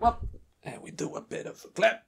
up, and we do a bit of a clap.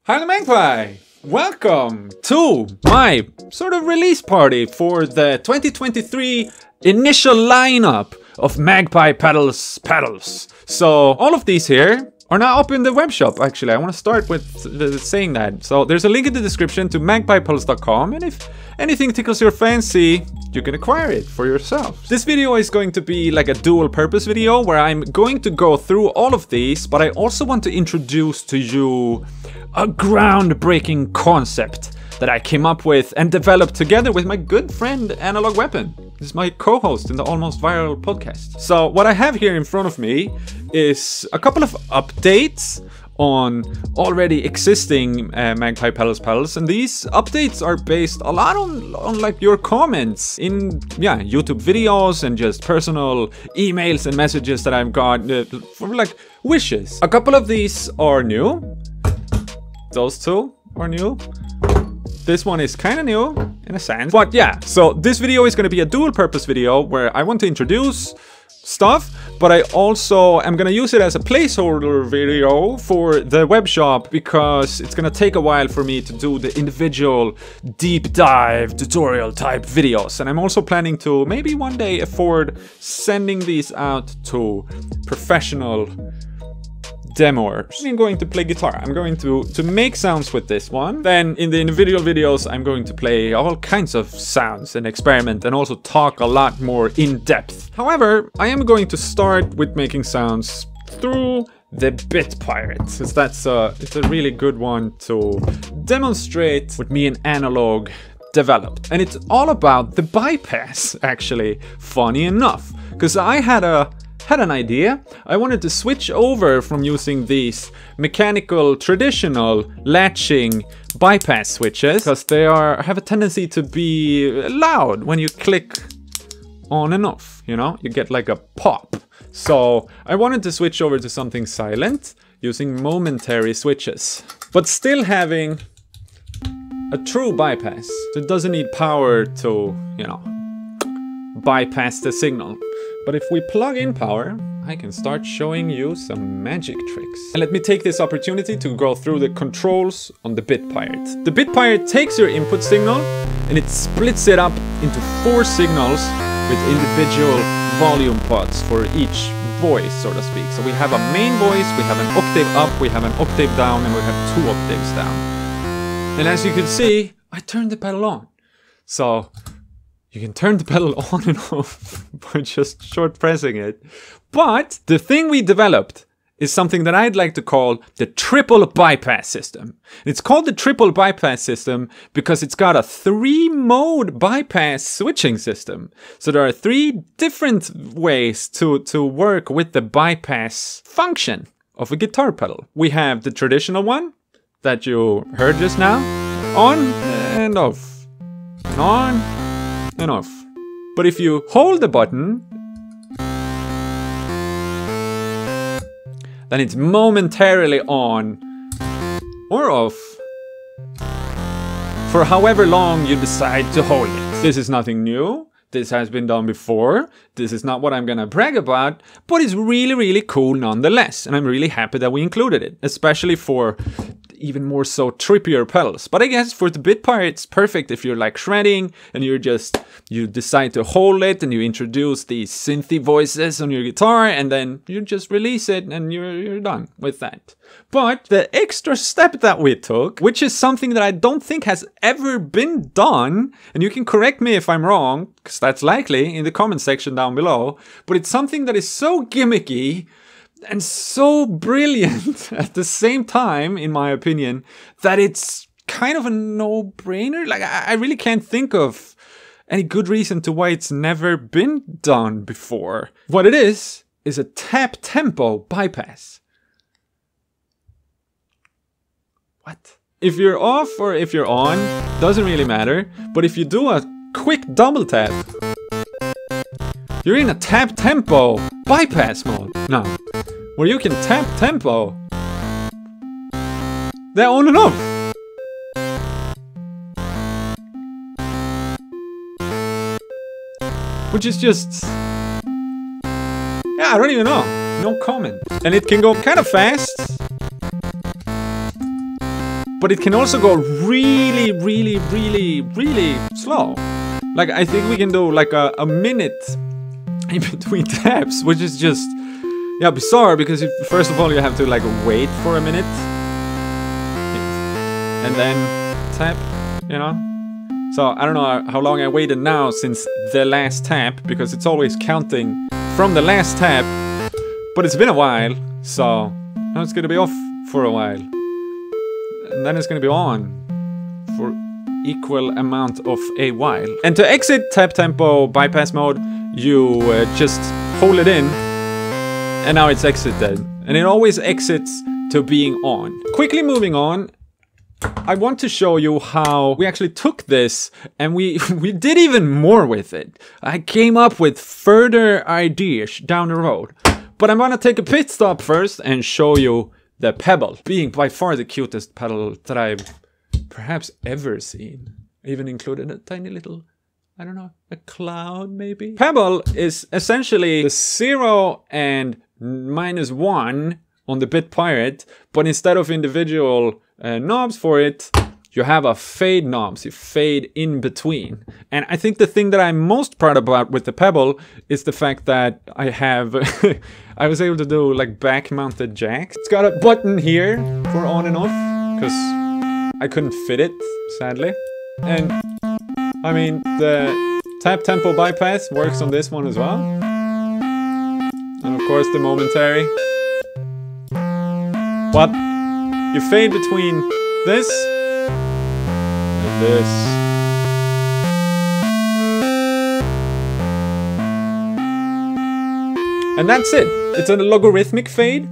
Hi, Magpie! Welcome to my sort of release party for the 2023 initial lineup of Magpie Pedals pedals. So all of these here are now up in the web shop. Actually, I want to start with saying that. So there's a link in the description to magpiepedals.com, and if anything tickles your fancy, you can acquire it for yourself. This video is going to be like a dual purpose video where I'm going to go through all of these, but I also want to introduce to you a groundbreaking concept that I came up with and developed together with my good friend Analog Weapon. This is my co-host in the Almost Viral podcast. So what I have here in front of me is a couple of updates on already existing Magpie pedals, and these updates are based a lot on like your comments in YouTube videos and just personal emails and messages that I've got for like wishes. A couple of these are new. Those two are new. This one is kind of new in a sense, but yeah. So this video is going to be a dual purpose video where I want to introduce stuff, but I also am going to use it as a placeholder video for the web shop because it's going to take a while for me to do the individual deep dive tutorial type videos. And I'm also planning to maybe one day afford sending these out to professional demoers. I'm going to play guitar. I'm going to make sounds with this one. Then in the individual videos, I'm going to play all kinds of sounds and experiment and also talk a lot more in depth. However, I am going to start with making sounds through the Bit Pirate, because it's a really good one to demonstrate what me and Analog developed. And it's all about the bypass, actually, funny enough, because I had an idea. I wanted to switch over from using these mechanical traditional latching bypass switches because they have a tendency to be loud when you click on and off, you know, you get like a pop. So I wanted to switch over to something silent using Momentary switches, but still having a true bypass. So it doesn't need power to, you know, bypass the signal. But if we plug in power, I can start showing you some magic tricks. And let me take this opportunity to go through the controls on the Bit Pirate. The Bit Pirate takes your input signal and it splits it up into 4 signals with individual volume pots for each voice, so to speak. So we have a main voice, we have an octave up, we have an octave down, and we have 2 octaves down. And as you can see, I turned the pedal on. So you can turn the pedal on and off by just short pressing it. But the thing we developed is something that I'd like to call the triple bypass system. It's called the triple bypass system because it's got a 3-mode bypass switching system. So there are 3 different ways to work with the bypass function of a guitar pedal. We have the traditional one that you heard just now, on and off, and on and off. But if you hold the button, then it's momentarily on or off for however long you decide to hold it. This is nothing new. This has been done before. This is not what I'm gonna brag about, but it's really, really cool nonetheless. And I'm really happy that we included it, especially for even more so trippier pedals. But I guess for the Bit Pirate, it's perfect if you're like shredding and you decide to hold it and you introduce these synthy voices on your guitar and then you just release it and you're done with that. But the extra step that we took, which is something that I don't think has ever been done, and you can correct me if I'm wrong, because that's likely in the comment section down below, but it's something that is so gimmicky and so brilliant at the same time, in my opinion, that it's kind of a no-brainer. Like, I really can't think of any good reason to why it's never been done before. What it is a tap tempo bypass. What? If you're off or if you're on, doesn't really matter. But if you do a quick double tap, you're in a tap tempo bypass mode now, where you can tap tempo. They're on and off. Which is just Yeah, I don't even know. No comment. And it can go kind of fast. But it can also go really, really, really, really slow. Like, I think we can do like a minute in between taps, which is just, yeah, bizarre, because first of all, you have to like wait for a minute. And then tap, you know? So, I don't know how long I waited now since the last tap, because it's always counting from the last tap. But it's been a while, so now it's gonna be off for a while. And then it's gonna be on for equal amount of a while. And to exit tap tempo bypass mode, you just hold it in, and now it's exited. And it always exits to being on. Quickly moving on, I want to show you how we actually took this and we did even more with it. I came up with further ideas down the road. But I'm gonna take a pit stop first and show you the Pebble, being by far the cutest pedal that I've perhaps ever seen. I even included a tiny little, I don't know, a cloud maybe? Pebble is essentially the 0 and -1 on the Bit Pirate, but instead of individual knobs for it, you have a fade knob, so you fade in between. And I think the thing that I'm most proud about with the Pebble is the fact that I have, I was able to do like back-mounted jacks. It's got a button here for on and off, because I couldn't fit it, sadly. And I mean, the tap tempo bypass works on this one as well. And of course the Momentary. But you fade between this and this. And that's it. It's a logarithmic fade,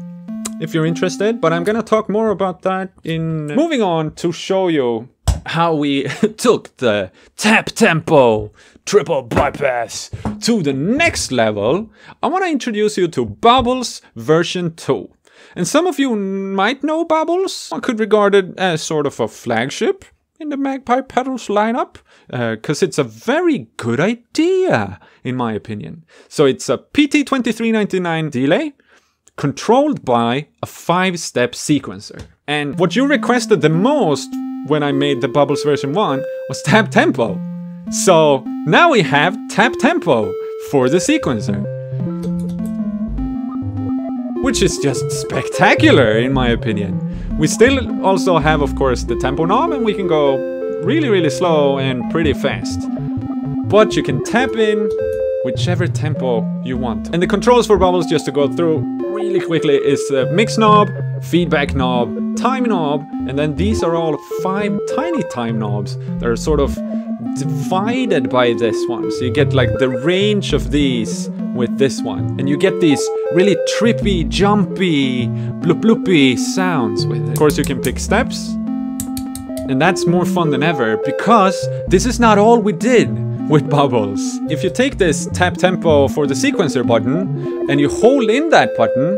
if you're interested, but I'm gonna talk more about that in... Moving on to show you how we took the tap tempo triple bypass to the next level. I want to introduce you to Bubbles version 2. And some of you might know Bubbles. I could regard it as sort of a flagship in the Magpie Pedals lineup, because it's a very good idea, in my opinion. So it's a PT2399 delay, controlled by a 5-step sequencer. And what you requested the most when I made the Bubbles version 1 was tap tempo. So now we have tap tempo for the sequencer, which is just spectacular in my opinion. We still also have, of course, the tempo knob, and we can go really, really slow and pretty fast. But you can tap in whichever tempo you want. And the controls for Bubbles, just to go through really quickly, is the mix knob, feedback knob, time knob, and then these are all 5 tiny time knobs that are sort of divided by this one. So you get like the range of these with this one, and you get these really trippy, jumpy, bloop bloopy sounds with it. Of course you can pick steps, and that's more fun than ever, because this is not all we did with Bubbles. If you take this tap tempo for the sequencer button and you hold in that button,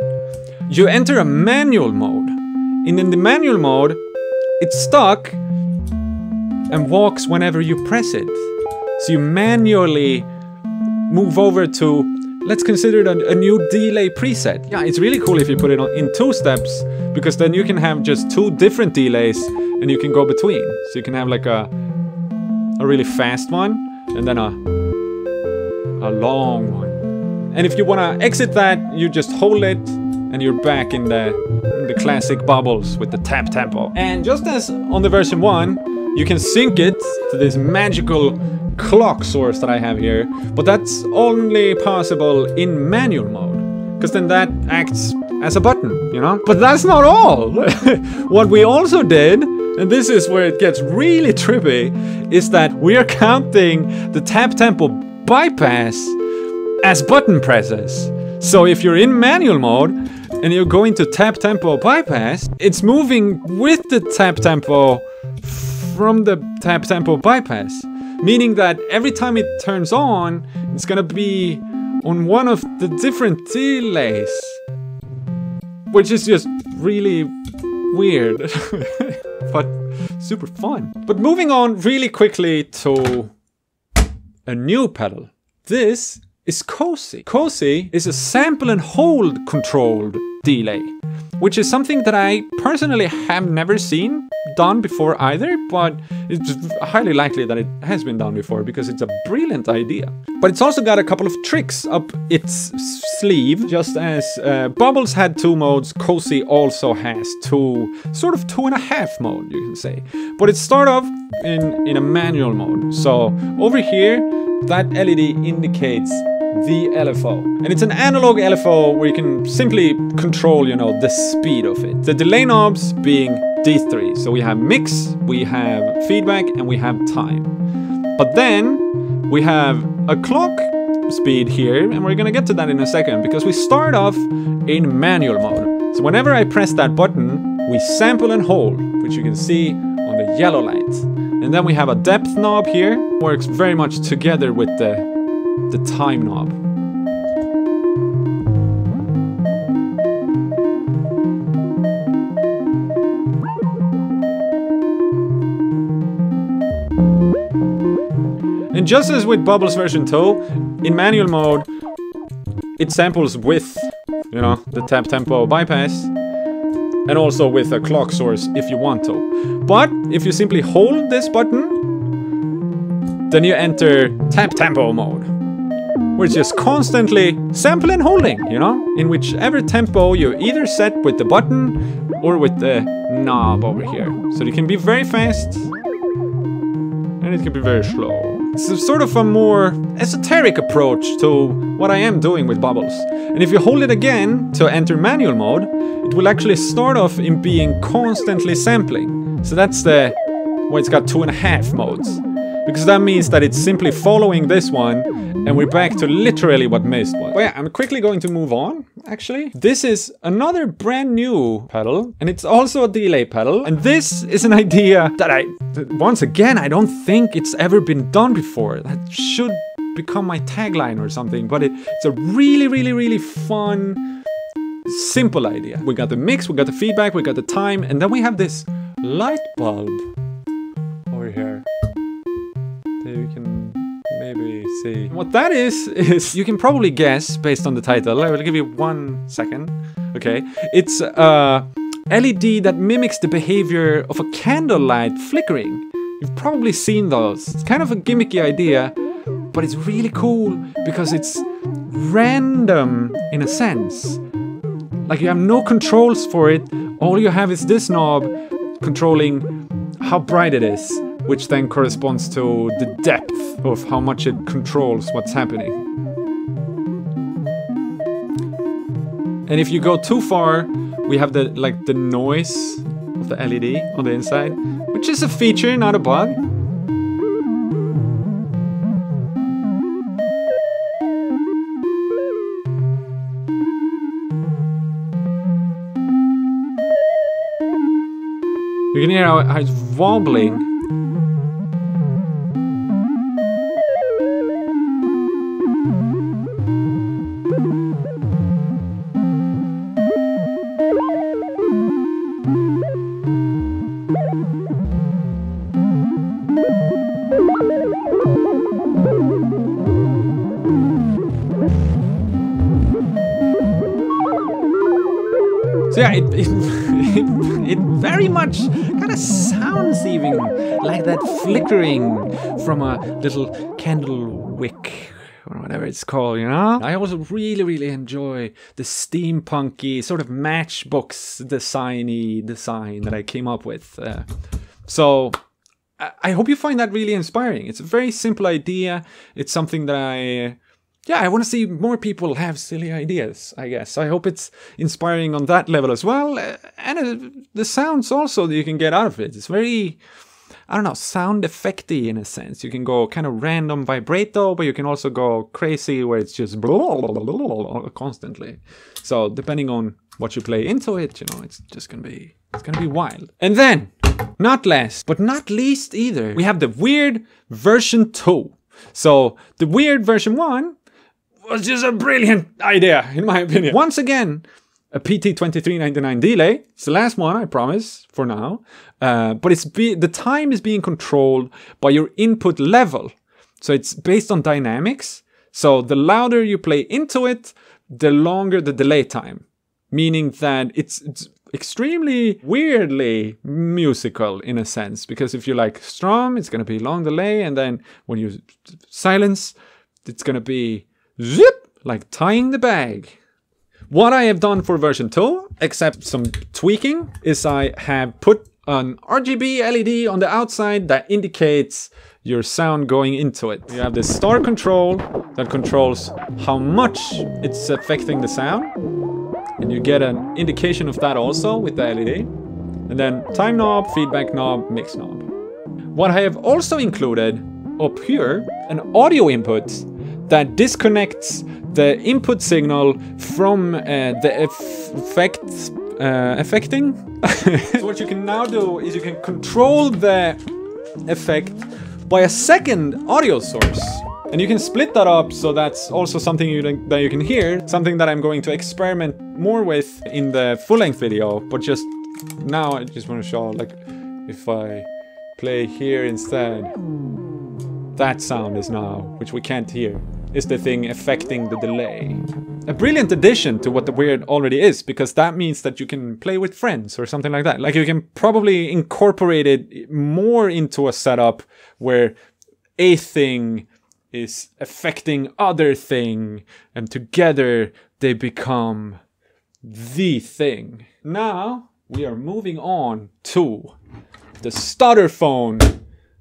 you enter a manual mode. And in the manual mode, it's stuck and walks whenever you press it. So you manually move over to, let's consider it a new delay preset. Yeah, it's really cool if you put it in 2 steps, because then you can have just 2 different delays and you can go between. So you can have like a really fast one and then a long one. And if you want to exit that, you just hold it and you're back in the classic Bubbles with the tap tempo. And just as on the version 1, you can sync it to this magical clock source that I have here, but that's only possible in manual mode, because then that acts as a button, you know? But that's not all! What we also did, and this is where it gets really trippy, is that we are counting the tap tempo bypass as button presses. So if you're in manual mode and you're going to tap tempo bypass, it's moving with the tap tempo from the tap tempo bypass, meaning that every time it turns on, it's gonna be on one of the different delays, which is just really weird, but super fun. But moving on really quickly to a new pedal. This is cozy. Cozy is a sample and hold controlled delay, which is something that I personally have never seen done before either, but it's highly likely that it has been done before because it's a brilliant idea. But it's also got a couple of tricks up its sleeve. Just as Bubbles had 2 modes, Cozy also has 2, sort of 2.5 mode, you can say. But it starts off in a manual mode. So over here, that LED indicates the LFO. And it's an analog LFO where you can simply control, you know, the speed of it. The delay knobs being these 3. So we have mix, we have feedback, and we have time. But then we have a clock speed here, and we're gonna get to that in a second because we start off in manual mode. So whenever I press that button, we sample and hold, which you can see on the yellow light. And then we have a depth knob here, works very much together with the time knob. And just as with Bubbles version 2, in manual mode, it samples with, you know, the tap tempo bypass, and also with a clock source if you want to. But if you simply hold this button, then you enter tap tempo mode, where it's just constantly sample and holding, you know, in whichever tempo you either set with the button or with the knob over here. So it can be very fast and it can be very slow. It's sort of a more esoteric approach to what I am doing with Bubbles. And if you hold it again to enter manual mode, it will actually start off in being constantly sampling. So that's why it's got 2.5 modes. Because that means that it's simply following this one, and we're back to literally what Mist was. But yeah, I'm quickly going to move on, actually. This is another brand new pedal, and it's also a delay pedal. And this is an idea that once again, I don't think it's ever been done before. That should become my tagline or something, but it's a really, really, really fun, simple idea. We got the mix, we got the feedback, we got the time, and then we have this light bulb over here. You can maybe see. What that is you can probably guess based on the title. I will give you 1 second. Okay. It's a LED that mimics the behavior of a candlelight flickering. You've probably seen those. It's kind of a gimmicky idea, but it's really cool because it's random in a sense. Like you have no controls for it. All you have is this knob controlling how bright it is, which then corresponds to the depth of how much it controls what's happening. And if you go too far, we have the noise of the LED on the inside, which is a feature, not a bug. You can hear how it's wobbling. So yeah, it very much kind of sounds even like that flickering from a little candle wick or whatever it's called, you know? I also really, really enjoy the steampunky sort of matchbox design that I came up with. So I hope you find that really inspiring. It's a very simple idea. It's something that I want to see more people have silly ideas, I guess. I hope it's inspiring on that level as well. And the sounds also that you can get out of it. It's very, I don't know, sound effecty in a sense. You can go kind of random vibrato, but you can also go crazy where it's just blah, blah, blah, blah, blah, constantly. So depending on what you play into it, you know, it's just gonna be wild. And then, not last, but not least either, we have the Weird version 2. So the Weird version 1 was just a brilliant idea, in my opinion. Once again, a PT2399 delay. It's the last one, I promise, for now. But the time is being controlled by your input level. So it's based on dynamics. So the louder you play into it, the longer the delay time. Meaning that it's extremely weirdly musical in a sense. Because if you like strum, it's going to be long delay. And then when you silence, it's going to be zip, like tying the bag. What I have done for version 2, except some tweaking, is I have put an RGB LED on the outside that indicates your sound going into it. You have this star control that controls how much it's affecting the sound. And you get an indication of that also with the LED. And then time knob, feedback knob, mix knob. What I have also included up here, an audio input that disconnects the input signal from the affecting. So what you can now do is you can control the effect by a second audio source. And you can split that up, so that's also something that you can hear. Something that I'm going to experiment more with in the full-length video. But just now I just want to show, like, if I play here instead, that sound is now, which we can't hear, is the thing affecting the delay. A brilliant addition to what the weird already is, because that means that you can play with friends or something like that. Like, you can probably incorporate it more into a setup where a thing is affecting other thing, and together they become the thing. Now we are moving on to the Stutterphone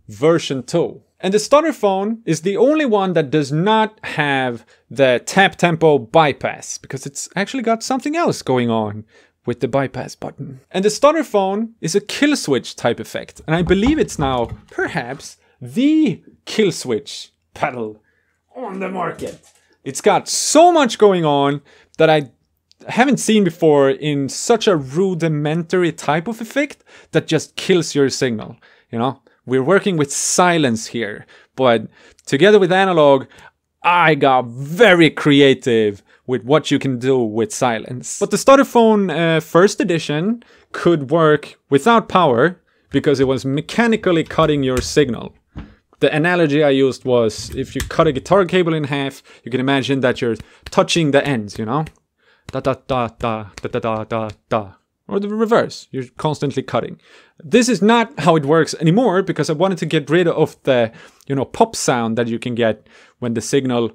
version 2. And the Stutterphone is the only one that does not have the tap tempo bypass, because it's actually got something else going on with the bypass button. And the Stutterphone is a kill switch type effect, and I believe it's now perhaps the kill switch pedal on the market. It's got so much going on that I haven't seen before in such a rudimentary type of effect that just kills your signal, you know? We're working with silence here, but together with analog, I got very creative with what you can do with silence. But the Stutterphone first edition could work without power because it was mechanically cutting your signal. The analogy I used was, if you cut a guitar cable in half, you can imagine that you're touching the ends, you know? Da da da da da da da da da. Or the reverse, you're constantly cutting. This is not how it works anymore, because I wanted to get rid of the, you know, pop sound that you can get when the signal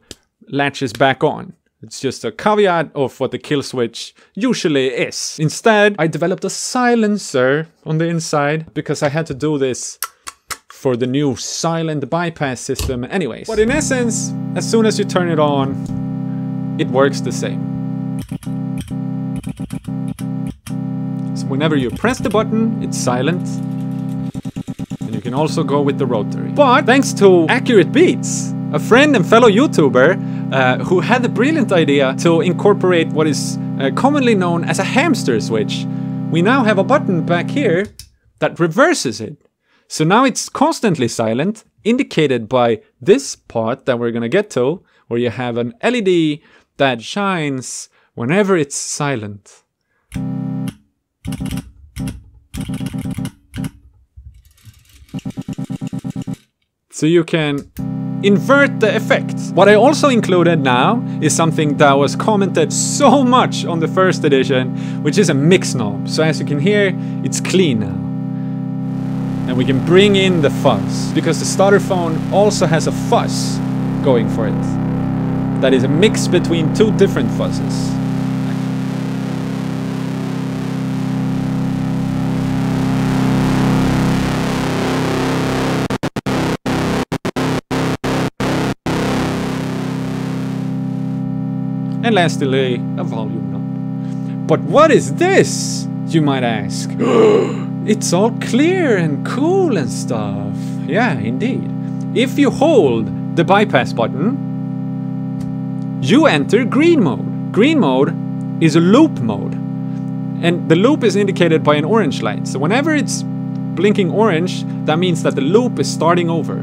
latches back on. It's just a caveat of what the kill switch usually is. Instead, I developed a silencer on the inside, because I had to do this for the new silent bypass system anyways. But in essence, as soon as you turn it on, it works the same. So whenever you press the button, it's silent. And you can also go with the rotary. But thanks to Accurate Beats, a friend and fellow YouTuber who had the brilliant idea to incorporate what is commonly known as a hamster switch, we now have a button back here that reverses it. So now it's constantly silent, indicated by this part that we're gonna get to, where you have an LED that shines whenever it's silent. So you can invert the effect. What I also included now is something that was commented so much on the first edition, which is a mix knob. So as you can hear, it's clean now. And we can bring in the fuzz, because the Stutterphone also has a fuzz going for it. That is a mix between two different fuzzes. And lastly, a volume knob. But what is this, you might ask? It's all clear and cool and stuff. Yeah, indeed. If you hold the bypass button, you enter green mode. Green mode is a loop mode. And the loop is indicated by an orange light. So whenever it's blinking orange, that means that the loop is starting over.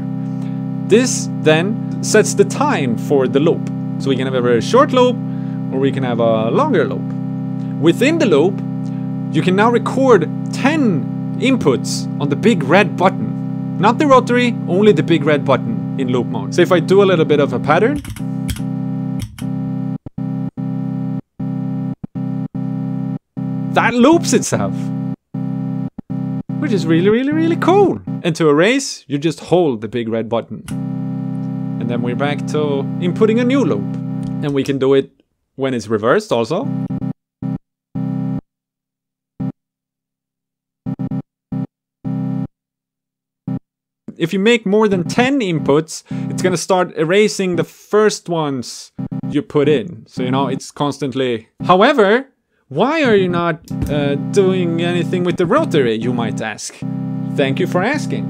This then sets the time for the loop. So we can have a very short loop, or we can have a longer loop. Within the loop, you can now record 10 inputs on the big red button. Not the rotary, only the big red button in loop mode. So if I do a little bit of a pattern, that loops itself. Which is really, really, really cool. And to erase, you just hold the big red button. And then we're back to inputting a new loop. And we can do it when it's reversed also. If you make more than 10 inputs, it's gonna start erasing the first ones you put in. So, you know, it's constantly... However, why are you not doing anything with the rotary, you might ask? Thank you for asking.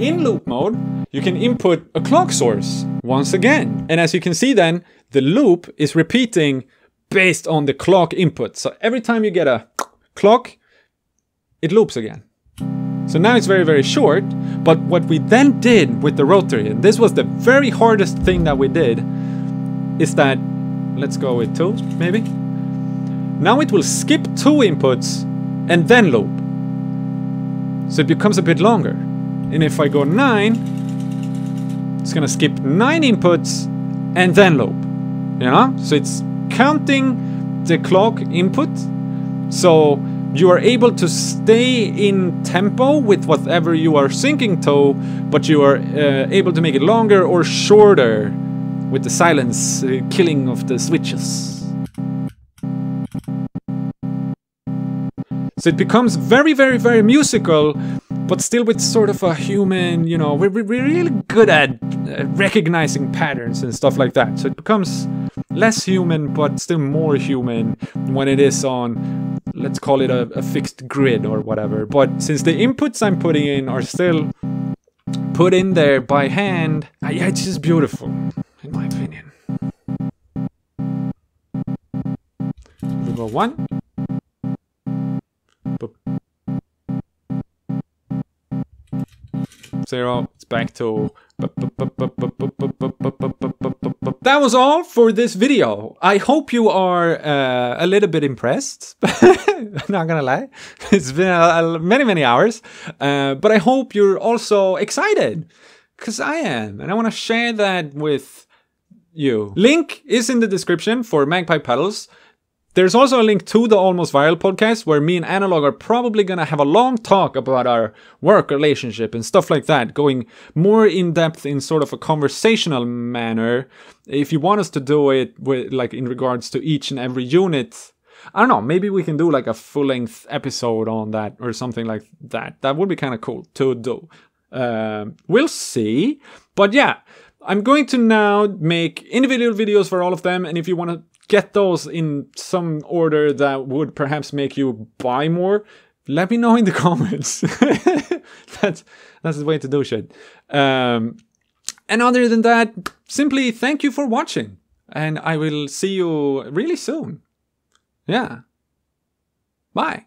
In loop mode, you can input a clock source once again. And as you can see then, the loop is repeating based on the clock input. So every time you get a clock, it loops again. So now it's very, very short, but what we then did with the rotary, and this was the very hardest thing that we did, is that, let's go with 2, maybe. Now it will skip 2 inputs and then loop. So it becomes a bit longer. And if I go 9, it's gonna skip 9 inputs and then loop. You know? So it's counting the clock input. So you are able to stay in tempo with whatever you are syncing to, but you are able to make it longer or shorter with the silence killing of the switches. So it becomes very, very, very musical, but still with sort of a human, you know, we're really good at recognizing patterns and stuff like that. So it becomes less human, but still more human when it is on, let's call it a fixed grid or whatever. But since the inputs I'm putting in are still put in there by hand, yeah, it's just beautiful, in my opinion. We go 1. 0, it's back to... That was all for this video. I hope you are a little bit impressed. Not gonna lie. It's been many hours. But I hope you're also excited. Because I am. And I want to share that with you. Link is in the description for Magpie Pedals. There's also a link to the Almost Viral podcast where me and Analog are probably going to have a long talk about our work relationship and stuff like that, going more in depth in sort of a conversational manner. If you want us to do it with, like, in regards to each and every unit, I don't know, maybe we can do like a full-length episode on that or something like that. That would be kind of cool to do. We'll see. But yeah, I'm going to now make individual videos for all of them, and if you want to get those in some order that would perhaps make you buy more, let me know in the comments. That's the way to do shit. And other than that, simply thank you for watching. And I will see you really soon. Yeah. Bye.